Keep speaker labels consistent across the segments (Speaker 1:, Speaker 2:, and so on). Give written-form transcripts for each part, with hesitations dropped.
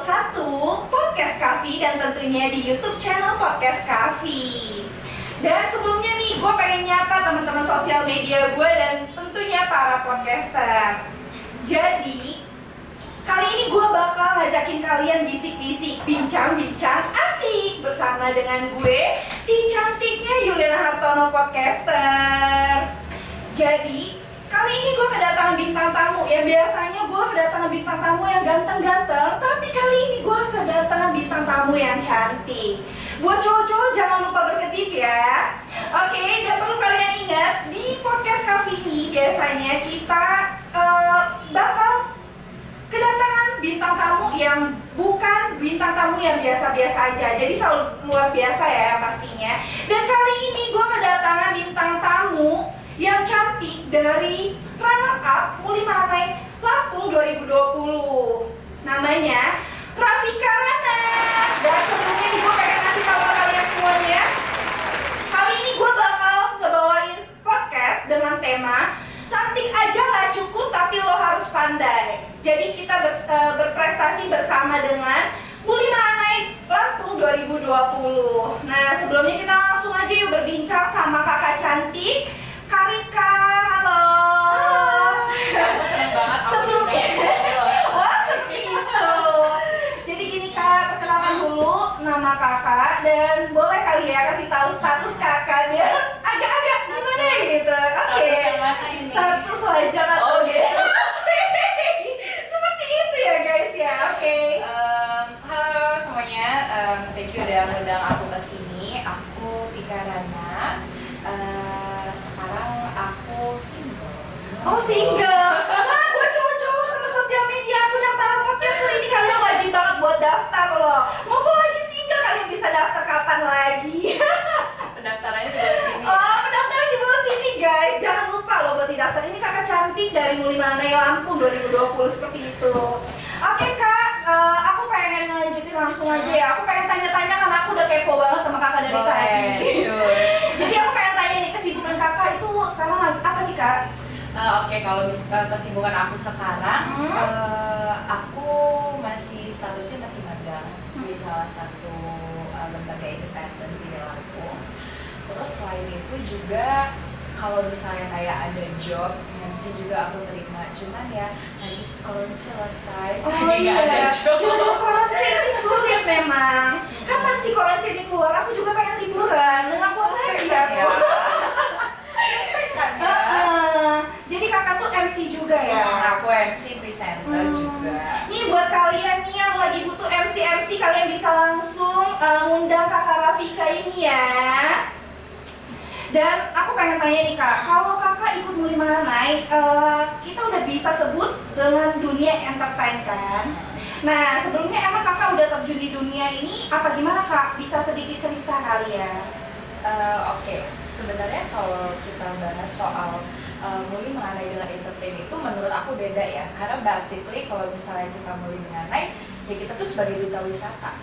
Speaker 1: satu Podcast Kavi dan tentunya di YouTube channel Podcast Kavi. Dan sebelumnya nih, gue pengen nyapa teman-teman sosial media gue dan tentunya para podcaster. Jadi, kali ini gue bakal ngajakin kalian bisik-bisik, bincang-bincang asik bersama dengan gue, si cantiknya Yuliana Hartono Podcaster. Jadi, kali ini gue kedatangan bintang tamu. Ya biasanya gue kedatangan bintang tamu yang ganteng-ganteng, tapi kali ini gue kedatangan bintang tamu yang cantik. Buat cowok-cowok jangan lupa berkedip ya. Oke, dan perlu kalian ingat, di podcast Kavi ini biasanya kita bakal kedatangan bintang tamu yang bukan bintang tamu yang biasa-biasa aja. Jadi selalu luar biasa ya pastinya. Dan kali ini gue kedatangan bintang tamu yang cantik dari runner up Muli Mahatai Lampung 2020. Namanya Rafika Rana. Dan sebelumnya nih gue pengen kasih tahu ke kalian semuanya, kali ini gue bakal ngebawain podcast dengan tema cantik aja gak cukup tapi lo harus pandai. Jadi kita berprestasi bersama dengan Muli Mahatai Lampung 2020. Nah sebelumnya kita langsung aja yuk berbincang sama kakak cantik Karika. Halo.
Speaker 2: Seneng banget
Speaker 1: Sebelumnya, wah seperti itu. Jadi gini kak, perkenalkan dulu nama kakak dan boleh kali ya kasih tahu status kakak biar agak-agak gimana gitu. Oke. Status lah, jangan gitu. Seperti itu ya guys ya. Oke.
Speaker 2: Halo semuanya, thank you udah ngundang aku ke sini. Aku Tika Rana. Sekarang aku single.
Speaker 1: Oh single. Nah buat cowok-cowok terus sosial media aku dan para podcaster ini kalian wajib banget buat daftar loh. Mumpung lagi single kalian bisa daftar kapan lagi?
Speaker 2: Pendaftarannya di bawah sini.
Speaker 1: Oh pendaftaran di bawah sini guys. Jangan lupa loh buat didaftar. Ini kakak cantik dari Muli Mahatai Lampung 2020 seperti itu. Oke kak, aku pengen ngelanjutin langsung aja ya. Aku pengen tanya-tanya karena aku udah kepo banget sama kakak dari tadi. Jadi aku pengen tanya nih, kesibukan kakak itu sekarang apa sih kak?
Speaker 2: Oke, kalau kesibukan aku sekarang, aku masih statusnya masih magang di salah satu lembaga independen di Lampung. Terus selain itu juga kalau misalnya kayak ada job MC juga aku terima. Cuman ya nanti kalau selesai nggak ada job.
Speaker 1: Jodoh Koronce ini sulit memang. Kapan sih Koronce ini keluar? Aku juga pengen liburan. Ngaku lagi aku. Jadi kakak tuh MC juga ya?
Speaker 2: Aku MC presenter juga.
Speaker 1: Nih buat kalian nih yang lagi butuh MC kalian bisa langsung ngundang kakak Rafika ini ya. Dan aku pengen tanya nih kak, kalau kakak ikut Muli Mahatai, kita udah bisa sebut dengan dunia entertain kan? Nah sebelumnya emang kakak udah terjun di dunia ini apa gimana kak? Bisa sedikit cerita kali ya?
Speaker 2: Oke, sebenarnya kalau kita bahas soal Muli Mahatai dengan entertain itu menurut aku beda ya. Karena basically kalau misalnya kita Muli Mahatai, ya kita tuh sebagai duta wisata.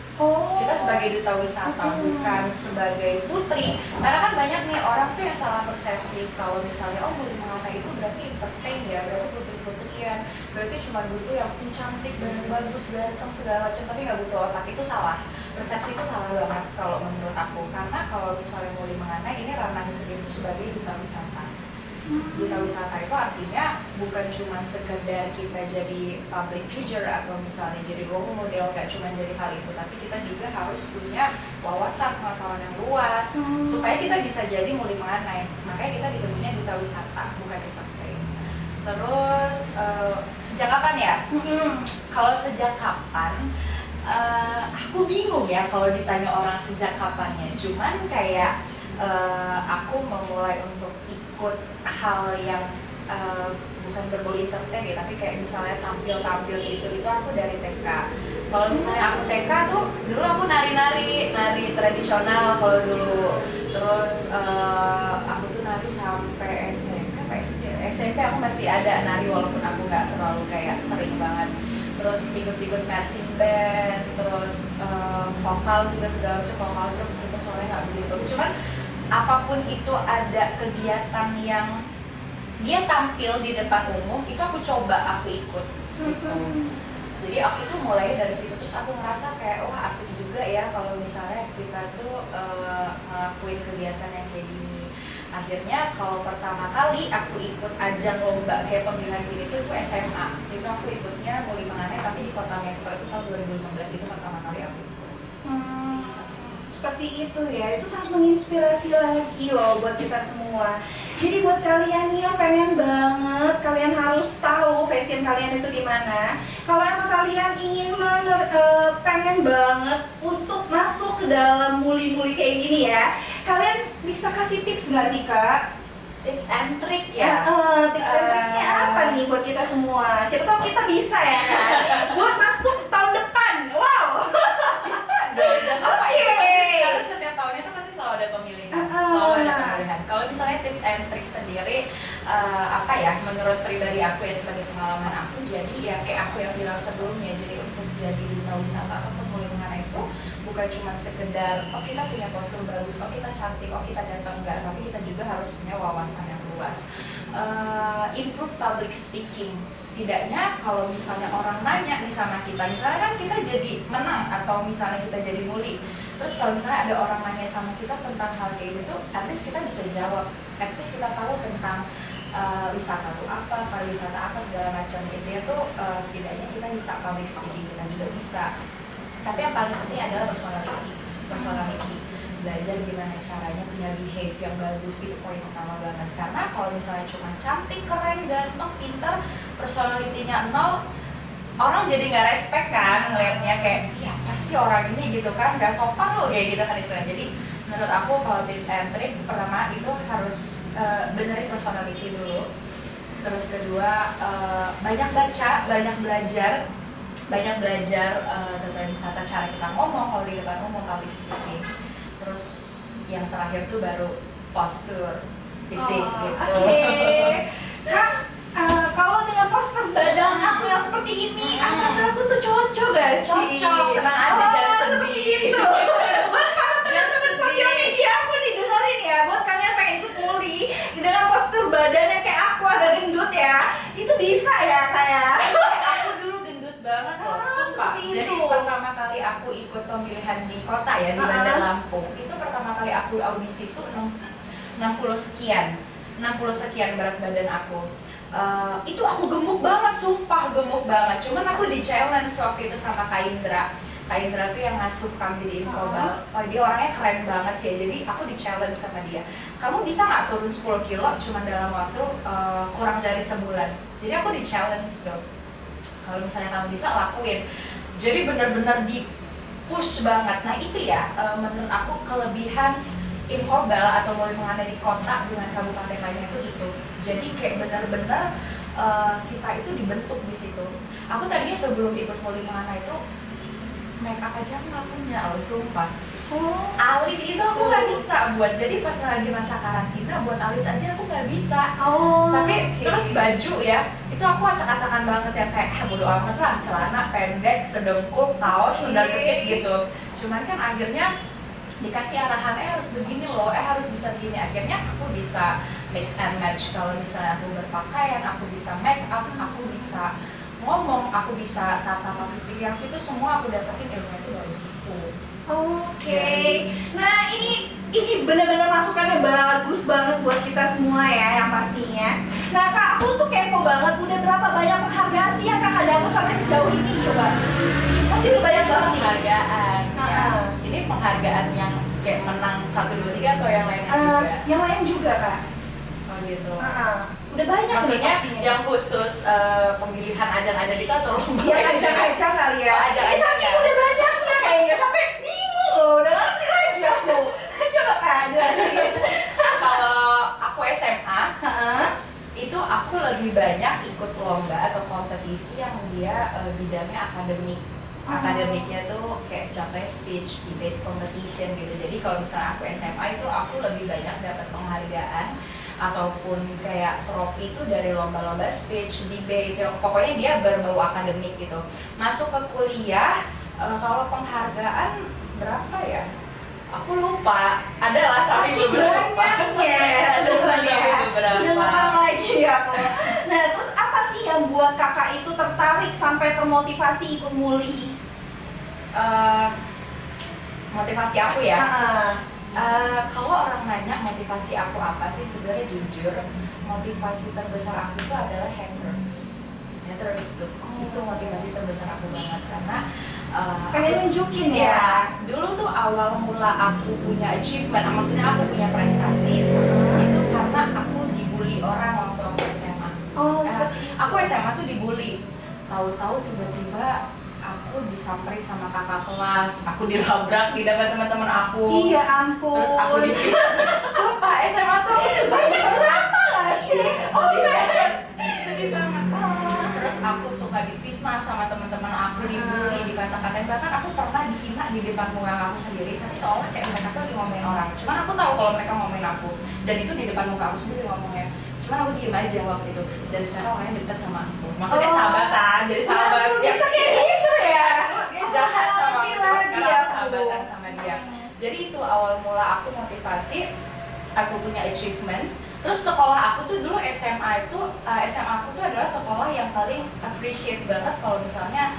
Speaker 2: Kita sebagai duta wisata, bukan sebagai putri. Karena kan banyak nih orang tuh yang salah persepsi kalau misalnya Muli Mahatai itu berarti entertain ya, berarti putri-putrian, berarti cuma butuh yang cantik, bagus, ganteng segala macam, tapi nggak butuh otak. Itu salah. Persepsi itu salah banget kalau menurut aku. Karena kalau misalnya Muli Mahatai ini ranahnya sendiri itu sebagai duta wisata. Duta wisata itu artinya bukan cuma sekedar kita jadi public figure atau misalnya jadi role model, gak cuma jadi hal itu, tapi kita juga harus punya wawasan pengetahuan yang luas supaya kita bisa jadi Muli Mahatai. Makanya kita disebutnya duta wisata, bukan entertain. Terus sejak kapan ya? Kalau sejak kapan, aku bingung ya kalau ditanya orang sejak kapannya. Cuman kayak aku memulai untuk ikut hal yang bukan berbau entertain ya, tapi kayak misalnya tampil itu aku dari TK. Kalau misalnya aku TK tuh dulu aku nari tradisional kalau dulu. Terus aku tuh nari sampai SMP aku masih ada nari walaupun aku nggak terlalu kayak sering banget. Terus ikut marching band, terus vokal juga segala macam, vokal grup meskipun suaranya nggak begitu bagus. Cuman apapun itu ada kegiatan yang dia tampil di depan umum, itu aku coba, aku ikut gitu. Jadi aku itu mulai dari situ, terus aku ngerasa kayak wah asik juga ya kalau misalnya kita tuh ngelakuin kegiatan yang kayak gini. Akhirnya kalau pertama kali aku ikut ajang lomba kayak pemilihan diri itu SMA. Itu aku ikutnya Muli Menganai tapi di Kota Metro, itu tahun 2015 itu pertama kali aku ikut.
Speaker 1: Seperti itu ya, itu sangat menginspirasi lagi loh buat kita semua. Jadi buat kalian nih yang pengen banget, kalian harus tahu passion kalian itu di mana. Kalau emang kalian ingin pengen banget untuk masuk ke dalam muli-muli kayak gini ya, kalian bisa kasih tips nggak sih Kak?
Speaker 2: Tips and trick ya?
Speaker 1: Tips and tricksnya apa nih buat kita semua? Siapa tahu kita bisa ya kan? Buat masuk tahun depan, wow!
Speaker 2: Dan apa ya? Karena setiap tahunnya kan pasti selalu ada pemilihan, selalu ada pemilihan. Kalau misalnya tips and trick sendiri, apa ya? Menurut pribadi aku ya sebagai pengalaman aku, jadi ya kayak aku yang bilang sebelumnya, jadi untuk jadi duta wisata atau Muli Menganai itu bukan cuma sekedar oh kita punya postur bagus, oh kita cantik, oh kita ganteng, enggak, tapi kita juga harus punya wawasan yang luas. Improve public speaking. Setidaknya kalau misalnya orang nanya nih sama kita, misalnya kan kita jadi menang atau misalnya kita jadi muli, terus kalau misalnya ada orang nanya sama kita tentang hal kayak gitu, at least kita bisa jawab, at least kita tahu tentang wisata itu apa, pariwisata apa, segala macam. Intinya tuh setidaknya kita bisa public speaking, kita juga bisa. Tapi yang paling penting adalah personality. Belajar gimana caranya punya behave yang bagus, itu poin utama banget. Karena kalau misalnya cuma cantik, keren, ganteng, pintar, personality-nya nol, orang jadi nggak respect kan ngelihatnya, kayak ya pasti orang ini gitu kan, nggak sopan loh kayak gitu kan istilahnya. Jadi menurut aku kalau tips and trick pertama itu harus benerin personality dulu. Terus kedua banyak baca, banyak belajar tentang tata cara kita ngomong kalau di depan umum, public speaking. Terus yang terakhir tuh baru postur fisik gitu.
Speaker 1: Oke. Kak, kalau dengan postur badan aku yang seperti ini, apakah aku tuh cocok gak sih?
Speaker 2: Cocok, tenang aja, jangan
Speaker 1: seperti
Speaker 2: sedih.
Speaker 1: itu. Buat para teman-teman sosial media aku nih, dengerin ya, buat kalian pengen ikut muli dengan postur badannya kayak aku agak gendut ya, itu bisa ya kayak.
Speaker 2: Aku dulu gendut banget loh, sumpah. Jadi pertama kali aku ikut pemilihan di kota ya, di Bandar Lampung, itu pertama kali aku audisi tuh 60 sekian berat badan aku. Itu aku gemuk banget, sumpah gemuk banget. Cuman aku di challenge waktu itu sama Kak Indra. Kak Indra tuh yang ngasuh kami di Inkobal. Oh, dia orangnya keren banget sih. Jadi aku di challenge sama dia. Kamu bisa nggak turun 10 kilo cuma dalam waktu kurang dari sebulan? Jadi aku di challenge tuh. Kalau misalnya kamu bisa, lakuin. Jadi benar-benar di push banget. Nah itu ya menurut aku kelebihan Inkobal atau Muli Menganai di kota dengan kabupaten lainnya itu. Jadi kayak benar-benar kita itu dibentuk di situ. Aku tadinya sebelum ikut Muli Menganai itu make up aja aku nggak punya loh, sumpah. Alis itu aku nggak bisa buat. Jadi pas lagi masa karantina buat alis aja aku nggak bisa. Tapi terus baju ya, itu aku acak-acakan banget ya, kayak bodo amat lah, celana pendek, sedengkul, kaos, sendal jepit gitu. Cuman kan akhirnya dikasih arahan, harus begini loh, harus bisa begini. Akhirnya aku bisa mix and match. Kalau misalnya aku berpakaian, aku bisa make up, aku bisa ngomong, aku bisa tata public speaking, aku itu semua aku dapetin ilmu itu dari situ.
Speaker 1: Oke. Nah ini benar-benar masukannya bagus banget buat kita semua ya, yang pastinya. Nah Kak, aku tuh kepo banget, udah berapa banyak penghargaan sih yang Kakak dapat sampai sejauh ini coba? Pasti udah banyak banget nih
Speaker 2: penghargaan. Ya. Ini penghargaan yang kayak menang 1, 2, 3 atau yang lainnya juga?
Speaker 1: Yang lain juga Kak.
Speaker 2: Oh gitu.
Speaker 1: Udah banyak.
Speaker 2: Maksudnya yang khusus pemilihan ajang-ajang itu atau lomba?
Speaker 1: Iya, ajang-ajang kali ya. Ini saking udah banyaknya kayaknya sampai bingung loh, udah ngerti lagi aku. Coba Kak jelasin.
Speaker 2: Kalau aku SMA, itu aku lebih banyak ikut lomba atau kompetisi yang dia bidangnya akademik. Akademiknya tuh kayak contohnya speech, debate competition gitu. Jadi kalau misalnya aku SMA itu aku lebih banyak dapat penghargaan ataupun kayak trofi itu dari lomba-lomba speech, debate, pokoknya dia berbau akademik gitu. Masuk ke kuliah, kalau penghargaan berapa ya? Aku lupa, adalah tapi beberapa.
Speaker 1: Banyaknya,
Speaker 2: ada beberapa.
Speaker 1: Udah lama lagi aku. Nah terus apa sih yang buat kakak itu tertarik sampai termotivasi ikut Muli?
Speaker 2: Motivasi aku ya. Kalau orang nanya motivasi aku apa sih, sebenarnya jujur motivasi terbesar aku itu adalah haters tuh. Itu motivasi terbesar aku banget karena
Speaker 1: Pengen nunjukin ya.
Speaker 2: dulu tuh awal mula aku punya achievement, maksudnya aku punya prestasi itu karena aku dibully orang waktu aku SMA. Aku SMA tuh dibully, tahu-tahu tiba-tiba aku disamperin sama kakak kelas, aku dilabrak di depan teman-teman aku.
Speaker 1: Iya ampun.
Speaker 2: Terus aku sumpah SMA tuh banyak
Speaker 1: berapa gak sih?
Speaker 2: sedih banget. Terus aku suka difitnah sama teman-teman aku, dibully, dikata-katain, bahkan aku pernah dihina di depan muka aku sendiri, tapi seolah kayak mereka tuh lagi ngomongin orang. Cuman aku tahu kalau mereka ngomongin aku, dan itu di depan muka aku sendiri ngomongnya. Cuman aku diem aja waktu itu, dan sekarang orangnya dekat sama aku. Maksudnya sahabatan, jadi sahabat.
Speaker 1: Bisa kayak gitu ya?
Speaker 2: Dia jahat sama aku, terus sekarang
Speaker 1: dia
Speaker 2: aku sahabatan sama dia. Jadi itu awal mula aku motivasi, aku punya achievement. Terus sekolah aku tuh dulu SMA aku tuh adalah sekolah yang paling appreciate banget kalau misalnya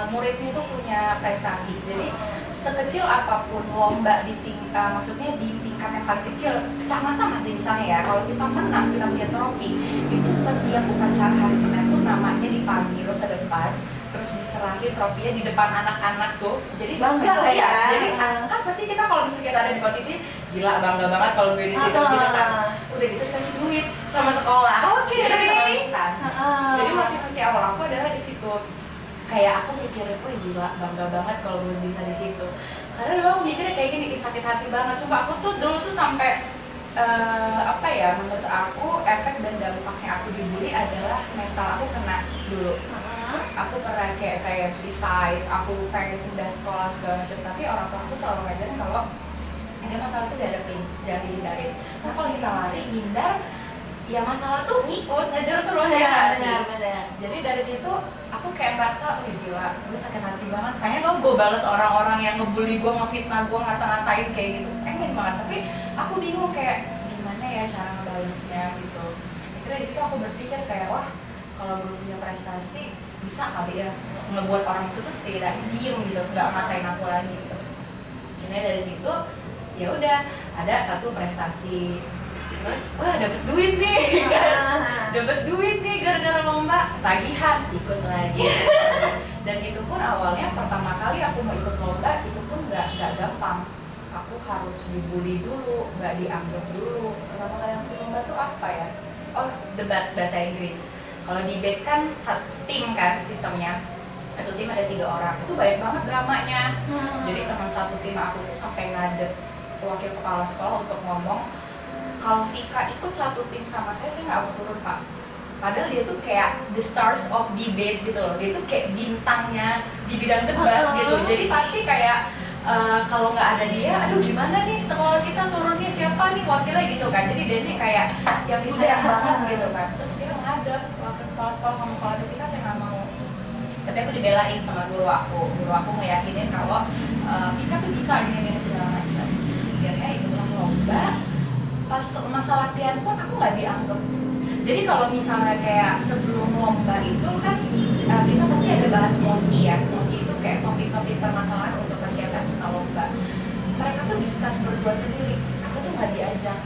Speaker 2: muridnya tuh punya prestasi. Jadi sekecil apapun lomba maksudnya di tingkat yang paling kecil, kecamatan aja misalnya ya, kalau kita menang, kita punya trofi, itu setiap upacara hari Senin tuh namanya dipanggil ke depan, terus diserahin trofinya di depan anak-anak tuh. Jadi
Speaker 1: bangga lah ya.
Speaker 2: Jadi kan pasti kita kalau misalnya kita ada di posisi gila, bangga banget kalau gue di situ gitu kan. Udah gitu dikasih duit sama sekolah.
Speaker 1: Oke.
Speaker 2: Kita bisa banggakan. Jadi motivasi awal aku adalah di situ. Kayak aku mikirin, wah gila, bangga banget kalau gue bisa di situ. Karena dulu aku mikirnya kayak gini, sakit hati banget. Sumpah aku tuh dulu tuh sampai menurut aku efek dan dampaknya aku dibully adalah mental aku kena dulu. Aku pernah kayak suicide, aku pengen pindah sekolah segala macam, tapi orang tua aku selalu ngajarin kalau ada masalah tuh dihadapin, jangan dihindarin. Karena kalau kita lari, ngindar, ya masalah tuh ngikut, ngejar terus ya.
Speaker 1: Benar.
Speaker 2: Jadi dari situ aku kayak merasa, wih gila, gue sakit hati banget. Pengen lo gue balas orang-orang yang ngebully gue, ngefitnah gue, ngata-ngatain kayak gitu. Pengen banget, tapi aku bingung kayak gimana ya cara ngebalesnya gitu. Akhirnya di situ aku berpikir kayak, wah kalau gue punya prestasi bisa kali ya ngebuat orang itu tuh setidaknya diem gitu, nggak ngatain aku lagi gitu. Akhirnya dari situ ya udah ada satu prestasi, terus wah dapet duit nih kan, dapet duit nih gara-gara lomba, tagihan ikut lagi. Dan itu pun awalnya pertama kali aku mau ikut lomba itu pun nggak gampang. Aku harus dibully dulu, nggak dianggap dulu. Pertama kali aku lomba tuh apa ya? Oh, debat bahasa Inggris. Kalau debate kan tim kan sistemnya, satu tim ada 3 orang, itu banyak banget dramanya. Jadi teman satu tim aku tuh sampai ngadep wakil kepala sekolah untuk ngomong, kalau Vika ikut satu tim sama saya nggak mau turun pak. Padahal dia tuh kayak the stars of debate gitu loh, dia tuh kayak bintangnya di bidang debat gitu. Jadi pasti kayak kalau nggak ada dia, aduh gimana nih sekolah kita turunnya siapa nih wakilnya gitu kan. Jadi dia nih kayak yang disayang banget gitu kan. Terus dia ngadep wakil kepala sekolah, kamu kalau ada Vika saya nggak mau. Tapi aku dibelain sama guru aku ngeyakinin kalau Vika tuh bisa gini-gini segala macam. Akhirnya ikutan lomba, pas masa latihan pun aku nggak dianggap. Jadi kalau misalnya kayak sebelum lomba itu kan kita pasti ada bahas mosi ya. Mosi itu kayak topik-topik permasalahan untuk persiapan kita lomba. Mereka tuh discuss berdua sendiri, aku tuh nggak diajak.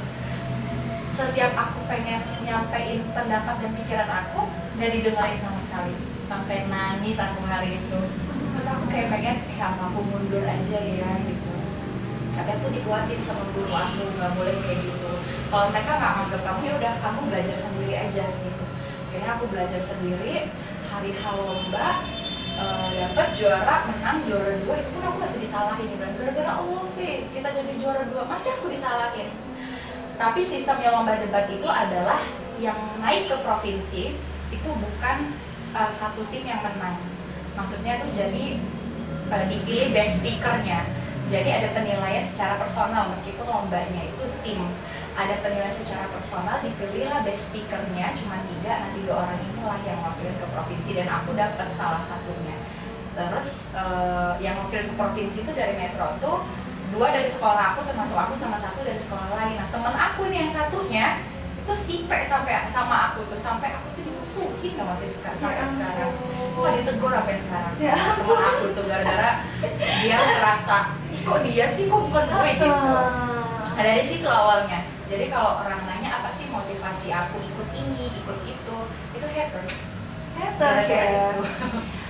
Speaker 2: Setiap aku pengen nyampein pendapat dan pikiran aku, nggak didengarin sama sekali. Sampai nangis aku hari itu. Terus aku kayak pengen, aku mundur aja ya gitu. Tapi aku dikuatin sama guru aku, nggak boleh kayak gitu. Kalau mereka nggak nganggap kamu, ya udah kamu belajar sendiri aja gitu. Akhirnya aku belajar sendiri. Hari lomba dapat juara, menang juara 2, itu pun aku masih disalahin. Gara-gara Allah sih kita jadi juara 2, masih aku disalahin. Tapi sistemnya lomba debat itu adalah yang naik ke provinsi itu bukan satu tim yang menang. Maksudnya tuh jadi dipilih best speakernya. Jadi ada penilaian secara personal, meskipun lombanya itu tim. Ada penilaian secara personal, dipilihlah best speakernya, cuma 3, nanti 2 orang inilah yang wakilin ke provinsi, dan aku dapat salah satunya. Terus yang wakilin ke provinsi itu dari Metro tuh 2 dari sekolah aku, termasuk aku sama 1 dari sekolah lain. Nah teman aku nih yang satunya, tuh sipek sampai sama aku tuh, sampai aku tuh dimusuhin sama sampai sekarang. Kok gak ditegur sampai sekarang sama temen aku tuh, gara-gara dia ngerasa kok dia sih, kok bukan gue gitu. Nah dari situ awalnya. Jadi kalau orang nanya apa sih motivasi aku ikut ini, ikut itu haters
Speaker 1: ya.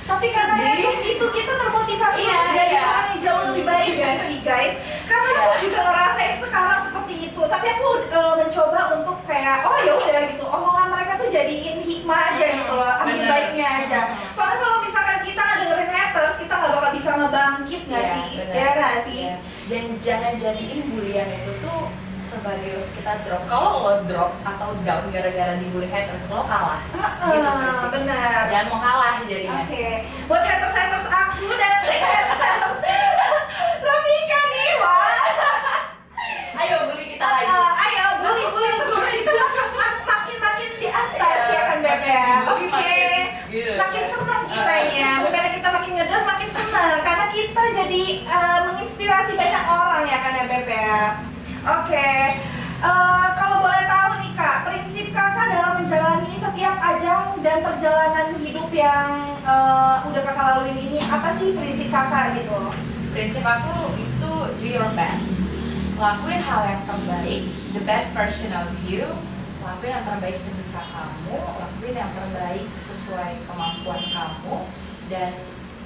Speaker 1: Tapi karena haters itu kita termotivasi untuk jadi orang yang jauh lebih baik gak sih guys? Karena aku juga ngerasain sekarang seperti itu. Tapi aku mencoba untuk kayak oh ya udah gitu, omongan mereka tuh jadiin hikmah aja gitu loh, ambil baiknya aja. Soalnya kalau misalkan kita dengerin haters, kita nggak bakal bisa ngebangkit nggak sih? Ya nggak sih?
Speaker 2: Dan jangan jadiin bulian itu tuh sebagai kita drop. Kalau lo drop atau down gara-gara dibully haters, lo kalah. Gitu prinsip.
Speaker 1: Benar.
Speaker 2: Jangan mau kalah jadinya.
Speaker 1: Oke. Buat haters aku dan haters Rafika nih, wah.
Speaker 2: Ayo bully kita lagi.
Speaker 1: Ayo bully terus itu makin di atas ya kan Bebek. Oke. Makin senang kitanya. Bukannya kita makin ngedon, makin senang karena kita jadi menginspirasi banyak orang ya kan ya Bebek. Oke, kalau boleh tahu nih Kak, prinsip Kakak dalam menjalani setiap ajang dan perjalanan hidup yang udah Kakak laluin ini, apa sih prinsip Kakak gitu?
Speaker 2: Prinsip aku itu do your best. Lakuin hal yang terbaik, the best version of you. Lakuin yang terbaik sebisa kamu, lakuin yang terbaik sesuai kemampuan kamu, dan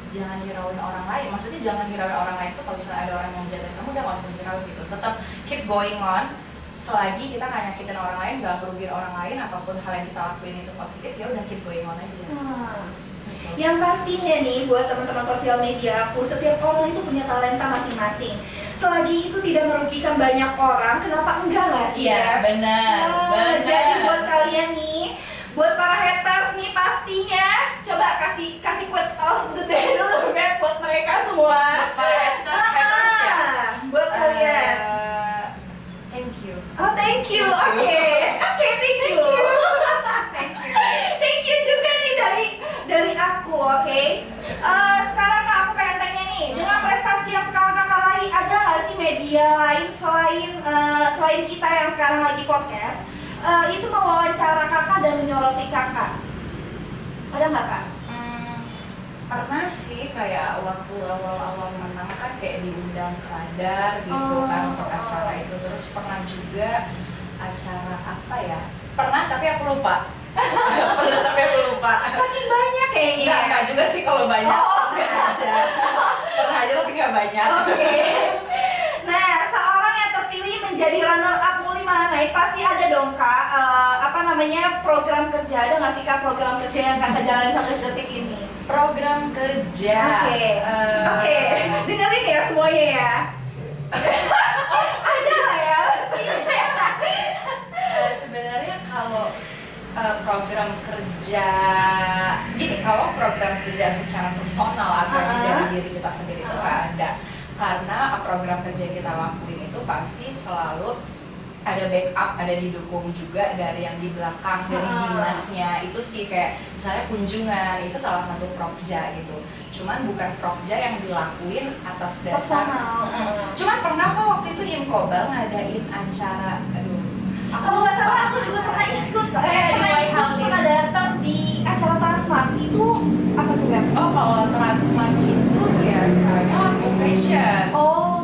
Speaker 2: jangan hirauin orang lain. Maksudnya jangan hirauin orang lain tuh kalau misalnya ada orang yang menjatuhin kamu, udah gak usah hirauin gitu. Tetap keep going on. Selagi kita gak nyakitin orang lain, gak merugiin orang lain, apapun hal yang kita lakuin itu positif, ya udah keep going on aja. Gitu.
Speaker 1: Yang pastinya nih buat teman-teman sosial media aku, setiap orang itu punya talenta masing-masing. Selagi itu tidak merugikan banyak orang, kenapa enggak nggak sih?
Speaker 2: Iya, benar.
Speaker 1: Jadi buat kalian nih, buat para haters nih pastinya coba kasih quotes of the day dulu buat mereka semua.
Speaker 2: Para haters ya.
Speaker 1: Buat kalian.
Speaker 2: Thank you.
Speaker 1: Oh thank you. Oke, thank you. Thank you juga nih dari aku, oke. Sekarang Kak, aku pengen tanya nih, dengan prestasi yang sekarang Kakak raih, ada nggak sih media lain selain kita yang sekarang lagi podcast? Itu mewawancara Kakak dan menyoroti Kakak, ada nggak Kak?
Speaker 2: Pernah sih, kayak waktu awal-awal menang kan kayak diundang ke Radar gitu kan untuk acara itu. Terus pernah juga acara apa ya? Pernah tapi aku lupa.
Speaker 1: Saking banyak kayaknya.
Speaker 2: Enggak juga sih kalau banyak. Pernah aja tapi nggak banyak.
Speaker 1: Oke. Nah, seorang yang terpilih menjadi runner up Muli Mahanai pasti ada dong Kak, program kerja, ada nggak sih Kak program kerja yang Kakak jalani sampai detik ini?
Speaker 2: Program kerja.
Speaker 1: Oke. Dengerin ya semuanya ya. Ada lah ya.
Speaker 2: Sebenarnya kalau program kerja gini, kalau program kerja secara personal atau dari diri kita sendiri itu nggak ada, karena program kerja yang kita lakuin itu pasti selalu ada backup, ada didukung juga dari yang di belakang, dari dinasnya. Itu sih kayak misalnya kunjungan, itu salah satu prokja gitu. Cuman bukan prokja yang dilakuin atas dasar cuman pernah kok waktu itu Imkobal ngadain acara,
Speaker 1: Kalau nggak salah aku juga pernah ikut, pernah datang di acara Transmart itu apa tuh Beb?
Speaker 2: Oh, kalau Transmart itu biasanya Lampung Fashion.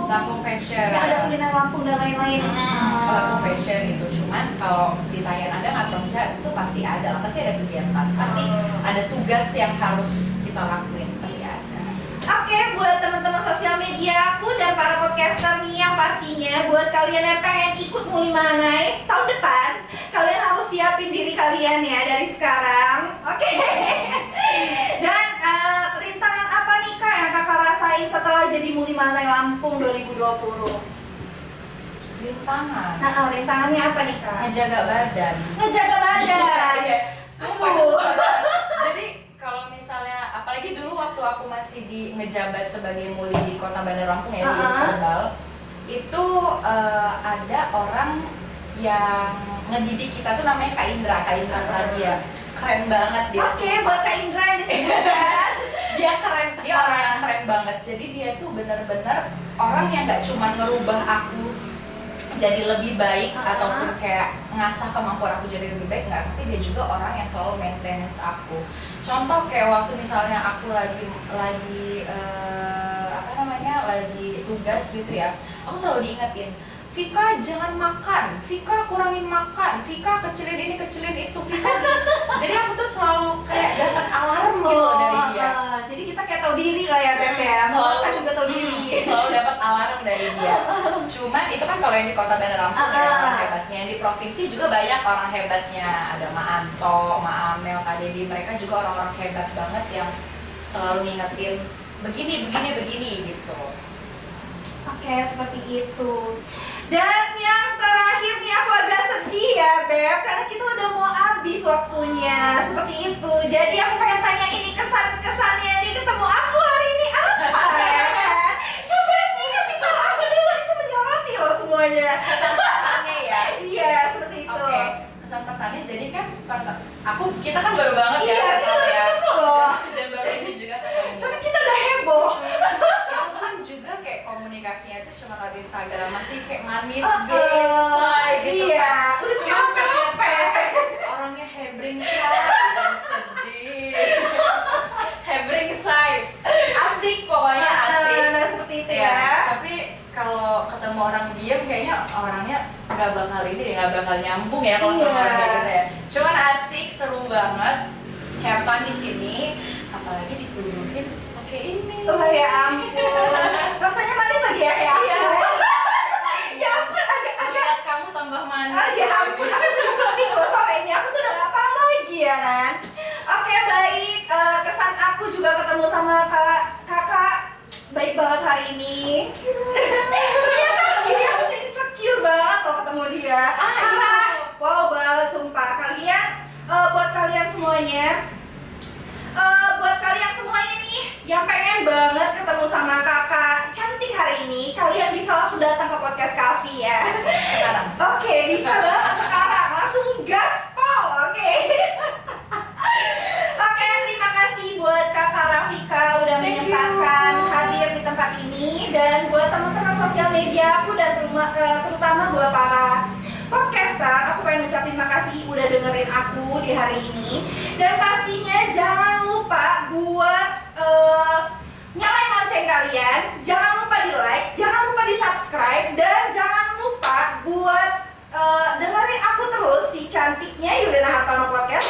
Speaker 2: Lampung Fashion.
Speaker 1: Ya, ada kuliner Lampung dan lain-lain.
Speaker 2: Lampung Fashion itu, cuman kalau ditanya ada nggak proja, itu pasti ada, pasti ada kegiatan, pasti ada tugas yang harus kita lakuin, pasti ada.
Speaker 1: Oke, buat teman-teman sosial media aku dan para podcaster nih yang pastinya buat kalian yang pengen ikut Muli Mahanai tahun depan, kalian harus siapin diri kalian ya dari sekarang. Oke. Dan rintangan apa nih Kak yang Kakak rasain setelah jadi Muli Mahanai Lampung 2020?
Speaker 2: Rintangan.
Speaker 1: Nah, rintangannya apa nih Kak?
Speaker 2: Ngejaga badan.
Speaker 1: Ngejaga badan.
Speaker 2: Jadi kalau misalnya, apalagi dulu waktu aku masih ngejabat sebagai muli di Kota Bandar Lampung ya, di Imkobal, itu ada orang yang ngedidik kita tuh namanya Kak Indra Pradia. Keren banget dia.
Speaker 1: Oke, buat Kak Indra yang disebutkan.
Speaker 2: Dia keren, dia orang yang keren banget. Jadi dia tuh bener-bener orang yang gak cuma ngerubah aku jadi lebih baik ataupun kayak ngasah kemampuan aku jadi lebih baik, nggak, tapi dia juga orang yang selalu maintenance aku. Contoh kayak waktu misalnya aku lagi lagi tugas gitu ya, aku selalu diingetin, Vika jangan makan, Vika kurangin makan, Vika kecilin ini kecilin itu, Vika jadi aku tuh selalu kayak dapat alarm gitu dari dia.
Speaker 1: Jadi kita kayak tahu diri lah ya Beb ya, kita juga tahu diri.
Speaker 2: Selalu dapat alarm dari dia. Cuman itu kan kalau yang di Kota Bandar Lampung ya orang hebatnya, di provinsi juga banyak orang hebatnya, ada Ma Anto, Ma Amel, Kak Dedi, mereka juga orang-orang hebat banget yang selalu ngingetin begini gitu.
Speaker 1: Oke, seperti itu. Dan yang terakhir nih aku agak sedih ya Beb, karena kita udah mau habis waktunya. Seperti itu. Jadi aku pengen tanya ini kesan-kesannya nih ketemu aku hari ini apa ya kan? Coba sih kasih tahu aku dulu, itu menyoroti loh semuanya.
Speaker 2: Kesan-kesannya ya.
Speaker 1: Iya, seperti itu.
Speaker 2: Oke, kesan-kesannya jadi kan kita kan baru banget ya.
Speaker 1: Iya, kita baru ketemu loh.
Speaker 2: Dan baru ini juga ketemu.
Speaker 1: Tapi kita udah heboh.
Speaker 2: Juga kayak komunikasinya tuh cuma lewat Instagram, masih kayak manis gitu
Speaker 1: iya,
Speaker 2: kan.
Speaker 1: udah
Speaker 2: Cuma
Speaker 1: capek-capek.
Speaker 2: orangnya hebring side dan sedih. Hebring side asik, pokoknya asik.
Speaker 1: Nah, seperti itu ya.
Speaker 2: Tapi kalau ketemu orang diem kayaknya orangnya nggak bakal nyambung ya kalau sama orang kayak gitu ya. Cuman asik, seru banget, have fun di sini, apalagi disuguhin pakai ini.
Speaker 1: Oh ya ampun, rasanya manis lagi ya kayak aku. Ya ampun, agak
Speaker 2: Lihat kamu tambah manis.
Speaker 1: ya ampun, aku tuh sedih loh sore ini, aku tuh udah gak paham lagi ya kan. Oke baik, kesan aku juga ketemu sama kakak baik banget hari ini. Ternyata ini aku tuh insecure banget loh ketemu dia. Karena wow banget sumpah. Buat kalian semuanya nih yang pengen banget ketemu sama kakak cantik hari ini, kalian bisa langsung datang ke podcast Kavi ya.
Speaker 2: Sekarang.
Speaker 1: Oke, bisa banget sekarang, langsung gaspol, oke. Oke, terima kasih buat kakak Rafika udah menyempatkan hadir di tempat ini, dan buat teman-teman sosial media aku dan terutama buat para podcaster, aku pengen ucapin makasih udah dengerin aku di hari ini. Dan pastinya jangan lupa buat nyalain lonceng kalian, jangan lupa di like, jangan lupa di subscribe, dan jangan lupa buat dengerin aku terus si cantiknya Yudana Hartono Podcast